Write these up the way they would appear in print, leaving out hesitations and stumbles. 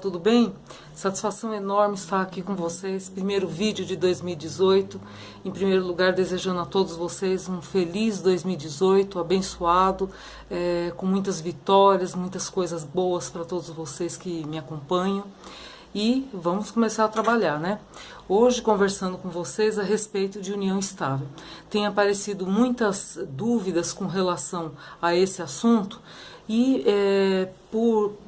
tudo bem? Satisfação enorme estar aqui com vocês. Primeiro vídeo de 2018. Em primeiro lugar, desejando a todos vocês um feliz 2018, abençoado, com muitas vitórias, muitas coisas boas para todos vocês que me acompanham. E vamos começar a trabalhar, né? Hoje, conversando com vocês a respeito de união estável. Tem aparecido muitas dúvidas com relação a esse assunto e,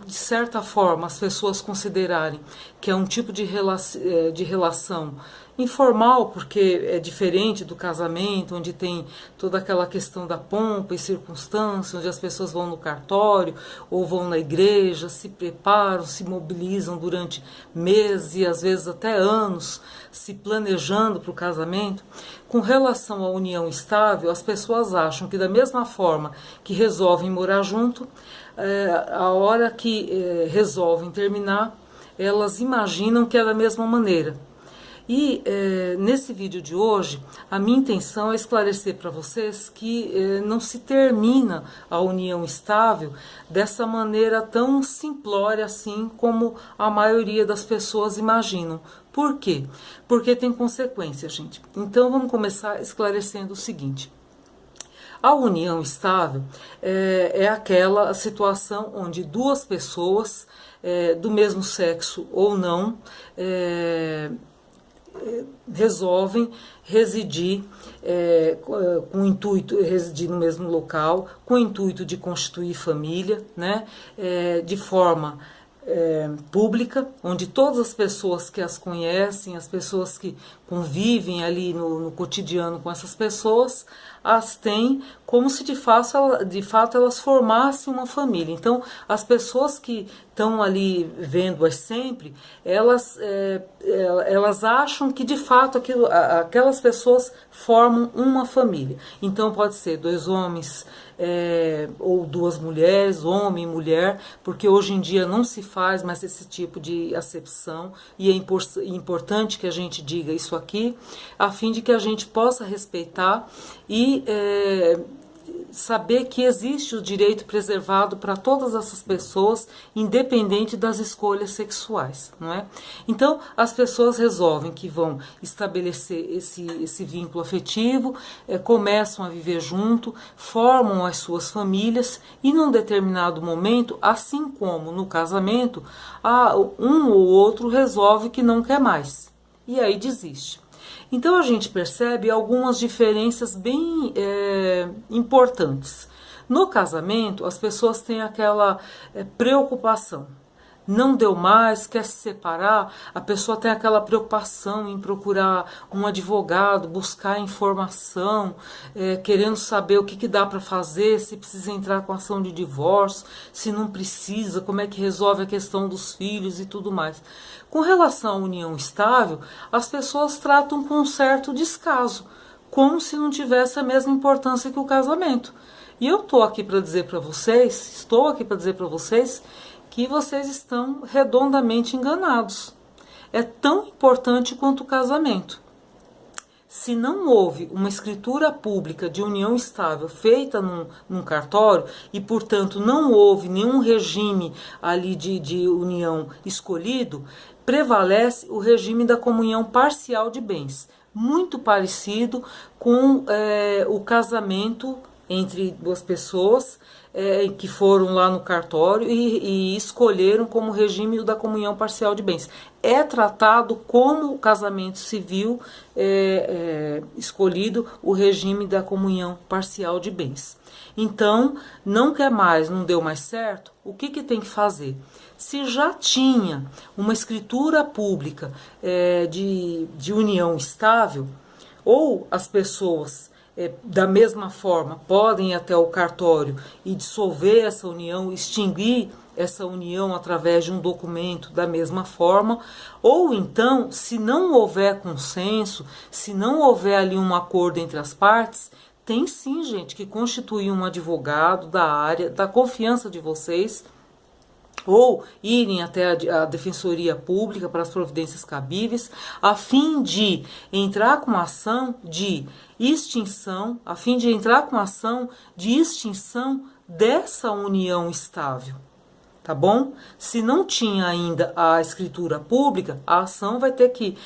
de certa forma, as pessoas considerarem que é um tipo de relação informal, porque é diferente do casamento, onde tem toda aquela questão da pompa e circunstância, onde as pessoas vão no cartório ou vão na igreja, se preparam, se mobilizam durante meses e às vezes até anos, se planejando para o casamento. Com relação à união estável, as pessoas acham que da mesma forma que resolvem morar junto, a hora que resolvem terminar, elas imaginam que é da mesma maneira. E nesse vídeo de hoje, a minha intenção é esclarecer para vocês que não se termina a união estável dessa maneira tão simplória assim como a maioria das pessoas imaginam. Por quê? Porque tem consequência, gente. Então vamos começar esclarecendo o seguinte. A união estável é aquela situação onde duas pessoas do mesmo sexo ou não resolvem residir com o intuito de residir no mesmo local, com o intuito de constituir família, né, de forma pública, onde todas as pessoas que as conhecem, as pessoas que convivem ali no cotidiano com essas pessoas, as têm como se de fato elas formassem uma família. Então, as pessoas que estão ali vendo-as sempre, elas acham que de fato aquelas pessoas formam uma família. Então, pode ser dois homens ou duas mulheres, homem e mulher, porque hoje em dia não se faz mais esse tipo de acepção, e é importante que a gente diga isso aqui, a fim de que a gente possa respeitar e saber que existe o direito preservado para todas essas pessoas, independente das escolhas sexuais, não é? Então, as pessoas resolvem que vão estabelecer esse vínculo afetivo, começam a viver junto, formam as suas famílias e, num determinado momento, assim como no casamento, um ou outro resolve que não quer mais e aí desiste. Então a gente percebe algumas diferenças bem importantes. No casamento, as pessoas têm aquela preocupação. Não deu mais, quer se separar, a pessoa tem aquela preocupação em procurar um advogado, buscar informação, querendo saber o que dá para fazer, se precisa entrar com ação de divórcio, se não precisa, como é que resolve a questão dos filhos e tudo mais. Com relação à união estável, as pessoas tratam com um certo descaso, como se não tivesse a mesma importância que o casamento. E eu estou aqui para dizer para vocês, que vocês estão redondamente enganados. É tão importante quanto o casamento. Se não houve uma escritura pública de união estável feita num cartório e, portanto, não houve nenhum regime ali de união escolhido, prevalece o regime da comunhão parcial de bens, muito parecido com o casamento entre duas pessoas que foram lá no cartório e escolheram como regime o da comunhão parcial de bens. É tratado como o casamento civil escolhido o regime da comunhão parcial de bens. Então, não quer mais, não deu mais certo, o que tem que fazer? Se já tinha uma escritura pública de união estável, ou as pessoas da mesma forma podem ir até o cartório e dissolver essa união, extinguir essa união através de um documento da mesma forma, ou então, se não houver consenso, se não houver ali um acordo entre as partes, tem sim, gente, que constituir um advogado da área, da confiança de vocês, ou irem até a Defensoria Pública para as providências cabíveis, a fim de entrar com ação de extinção, dessa união estável. tá bom? Se não tinha ainda a escritura pública, a ação vai ter que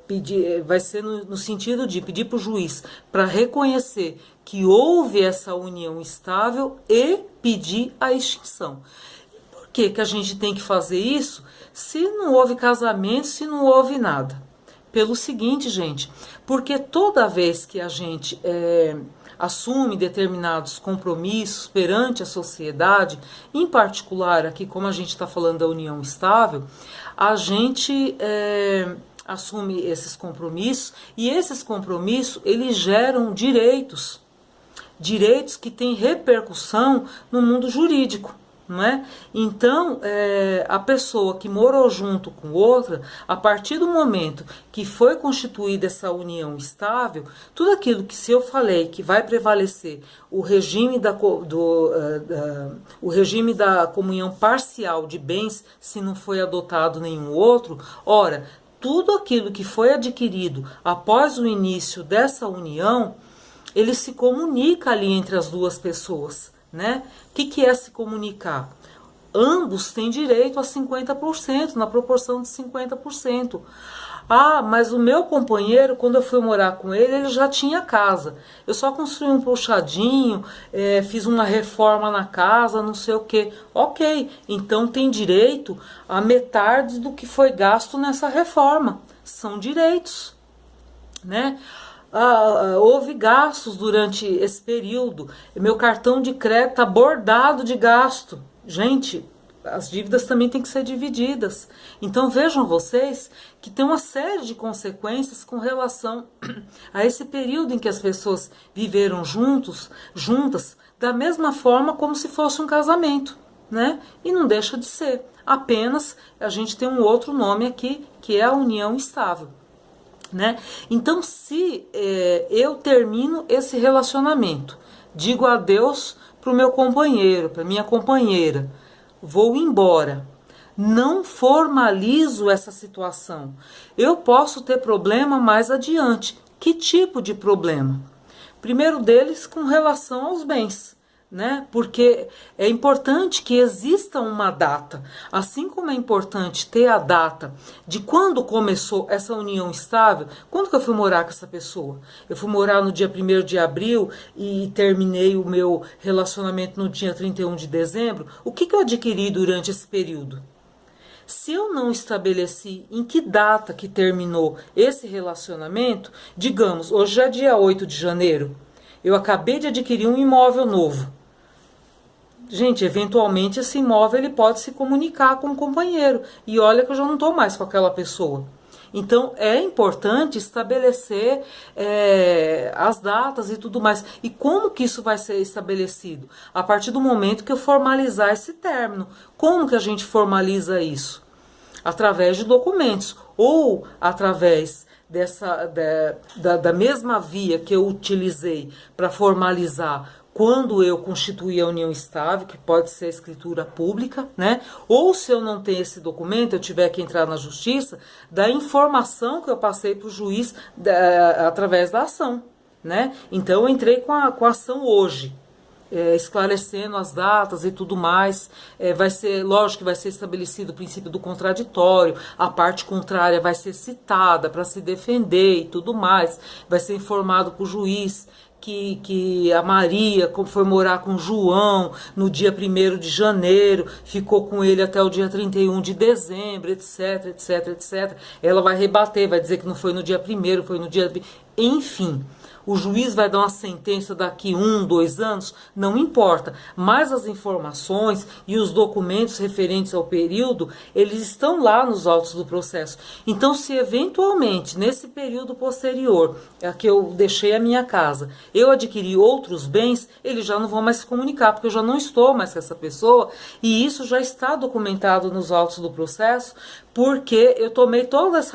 pedir, vai ser no sentido de pedir para o juiz para reconhecer que houve essa união estável e pedir a extinção. Por que que a gente tem que fazer isso se não houve casamento, se não houve nada? Pelo seguinte, gente, porque toda vez que a gente assume determinados compromissos perante a sociedade, em particular aqui, como a gente está falando da união estável, a gente assume esses compromissos, e esses compromissos, eles geram direitos que têm repercussão no mundo jurídico. Não é? Então, a pessoa que morou junto com outra, a partir do momento que foi constituída essa união estável, tudo aquilo que, se eu falei que vai prevalecer o regime o regime da comunhão parcial de bens, se não foi adotado nenhum outro, ora, tudo aquilo que foi adquirido após o início dessa união, ele se comunica ali entre as duas pessoas. Né? O que é se comunicar? Ambos têm direito a 50%, na proporção de 50%. Ah, mas o meu companheiro, quando eu fui morar com ele, ele já tinha casa. Eu só construí um puxadinho, fiz uma reforma na casa, não sei o que. Ok, então tem direito a metade do que foi gasto nessa reforma. São direitos, né? Houve gastos durante esse período, meu cartão de crédito está bordado de gasto. Gente, as dívidas também têm que ser divididas. Então vejam vocês que tem uma série de consequências com relação a esse período em que as pessoas viveram juntas, da mesma forma como se fosse um casamento, né? E não deixa de ser. Apenas a gente tem um outro nome aqui, que é a união estável. Né? Então, se eu termino esse relacionamento, digo adeus para o meu companheiro, para minha companheira, vou embora, não formalizo essa situação, eu posso ter problema mais adiante. Que tipo de problema? Primeiro deles, com relação aos bens. Né? Porque é importante que exista uma data, assim como é importante ter a data de quando começou essa união estável. Quando que eu fui morar com essa pessoa? Eu fui morar no dia 1º de abril e terminei o meu relacionamento no dia 31 de dezembro. O que eu adquiri durante esse período? Se eu não estabeleci em que data que terminou esse relacionamento, digamos, hoje já é dia 8 de janeiro, eu acabei de adquirir um imóvel novo. Gente, eventualmente esse imóvel ele pode se comunicar com o companheiro. E olha que eu já não estou mais com aquela pessoa. Então é importante estabelecer as datas e tudo mais. E como que isso vai ser estabelecido? A partir do momento que eu formalizar esse término. Como que a gente formaliza isso? Através de documentos. Ou através da mesma via que eu utilizei para formalizar quando eu constituí a união estável, que pode ser a escritura pública, né? Ou se eu não tenho esse documento, eu tiver que entrar na justiça, da informação que eu passei para o juiz através da ação, né? Então eu entrei com a ação hoje, esclarecendo as datas e tudo mais. Vai ser, lógico que vai ser estabelecido o princípio do contraditório, a parte contrária vai ser citada para se defender e tudo mais, vai ser informado para o juiz que a Maria foi morar com o João no dia 1º de janeiro, ficou com ele até o dia 31 de dezembro, etc, etc, etc. Ela vai rebater, vai dizer que não foi no dia 1º, foi no dia... Enfim, o juiz vai dar uma sentença daqui 1, 2 anos, não importa. Mas as informações e os documentos referentes ao período, eles estão lá nos autos do processo. Então, se eventualmente, nesse período posterior, a que eu deixei a minha casa, eu adquiri outros bens, eles já não vão mais se comunicar, porque eu já não estou mais com essa pessoa, e isso já está documentado nos autos do processo, porque eu tomei todos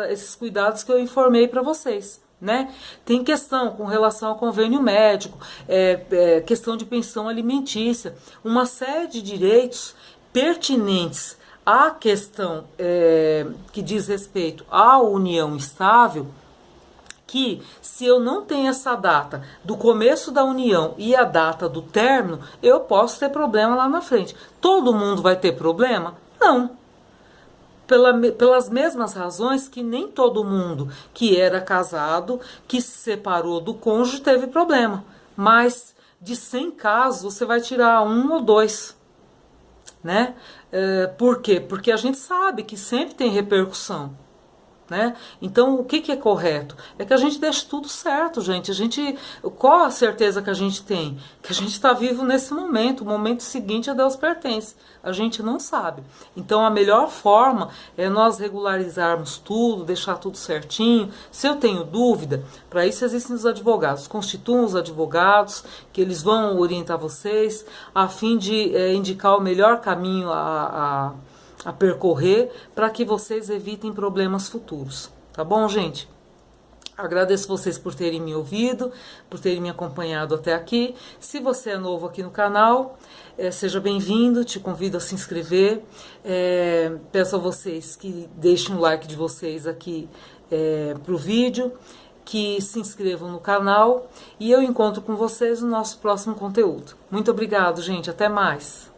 esses cuidados que eu informei para vocês. Né? Tem questão com relação ao convênio médico, questão de pensão alimentícia, uma série de direitos pertinentes à questão que diz respeito à união estável, que se eu não tenho essa data do começo da união e a data do término, eu posso ter problema lá na frente. Todo mundo vai ter problema? Não. Pelas mesmas razões que nem todo mundo que era casado, que se separou do cônjuge, teve problema. Mas de 100 casos, você vai tirar 1 ou 2. Né? Por quê? Porque a gente sabe que sempre tem repercussão. Né? Então, o que é correto? É que a gente deixe tudo certo, gente. Qual a certeza que a gente tem? Que a gente está vivo nesse momento. O momento seguinte a Deus pertence. A gente não sabe. Então, a melhor forma é nós regularizarmos tudo, deixar tudo certinho. Se eu tenho dúvida, para isso existem os advogados. Constituam os advogados, que eles vão orientar vocês, a fim de indicar o melhor caminho a percorrer para que vocês evitem problemas futuros. Tá bom, gente? Agradeço vocês por terem me ouvido, por terem me acompanhado até aqui. Se você é novo aqui no canal, seja bem-vindo, te convido a se inscrever. Peço a vocês que deixem o like de vocês aqui para o vídeo, que se inscrevam no canal e eu encontro com vocês no nosso próximo conteúdo. Muito obrigado, gente. Até mais.